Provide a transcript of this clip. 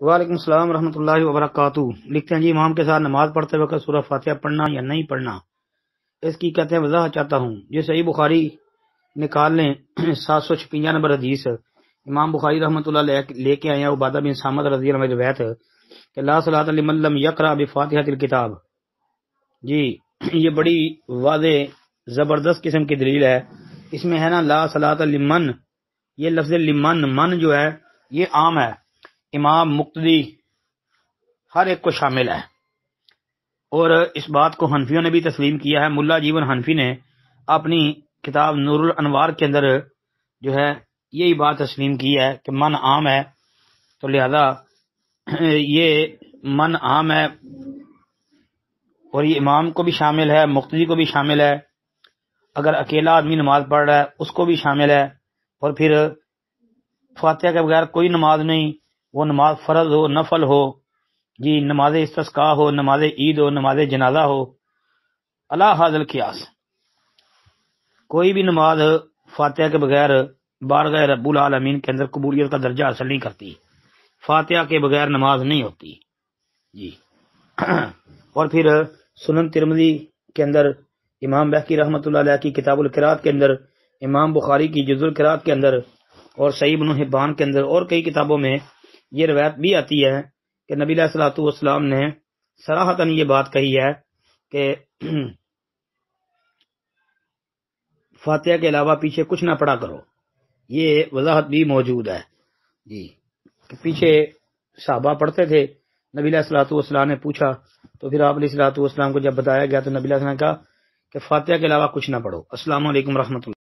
وعلیکم السلام ورحمۃ اللہ وبرکاتہ۔ لکھتے ہیں جی، امام کے ساتھ نماز پڑھتے وقت سورہ فاتحہ پڑھنا یا نہیں پڑھنا، اس کی کہتے ہیں وضاحت چاہتا ہوں۔ یہ صحیح بخاری نکال لیں 756 نمبر حدیث، امام بخاری رحمۃ اللہ لے کے آئے ہیں عبادہ بن صامت رضی اللہ عنہ روایت کہ لا صلاۃ لمن لم یقرأ بفاتحۃ الکتاب۔ جی یہ بڑی واضح زبردست قسم کی دلیل ہے۔ اس میں ہے نا لا صلاۃ لمن، یہ لفظ لمن من جو ہے یہ عام ہے، امام مقتدی ہر ایک کو شامل ہے، اور اس بات کو حنفیوں نے بھی تسلیم کیا ہے۔ ملا جیون حنفی نے اپنی کتاب نور الانوار کے اندر جو ہے یہی بات تسلیم کی ہے کہ من عام ہے، تو لہذا یہ من عام ہے اور یہ امام کو بھی شامل ہے، مقتدی کو بھی شامل ہے، اگر اکیلا آدمی نماز پڑھ رہا ہے اس کو بھی شامل ہے، اور پھر فاتحہ کے بغیر کوئی نماز نہیں، وہ نماز فرض ہو نفل ہو، جی نماز استسقاء ہو، نماز عید ہو، نماز جنازہ ہو، علی ھذا القیاس کوئی بھی نماز فاتحہ کے بغیر بارگاہ رب العالمین کے اندر قبولیت کا درجہ حاصل نہیں کرتی، فاتحہ کے بغیر نماز نہیں ہوتی جی۔ اور پھر سنن ترمذی کے اندر، امام بہقی رحمۃ اللہ علیہ کی کتاب القراءت کے اندر، امام بخاری کی جزء القراءت کے اندر، اور صحیح ابن حبان کے اندر اور کئی کتابوں میں یہ روایت بھی آتی ہے کہ نبی علیہ الصلوۃ والسلام نے صراحتاً یہ بات کہی ہے کہ فاتحہ کے علاوہ پیچھے کچھ نہ پڑھا کرو۔ یہ وضاحت بھی موجود ہے جی، کہ پیچھے صحابہ پڑھتے تھے، نبی علیہ الصلوۃ والسلام نے پوچھا تو پھر آپ علیہ الصلوۃ والسلام کو جب بتایا گیا تو نبی علیہ السلام نے کہا کہ فاتحہ کے علاوہ کچھ نہ پڑھو۔ السلام علیکم ورحمۃ اللہ۔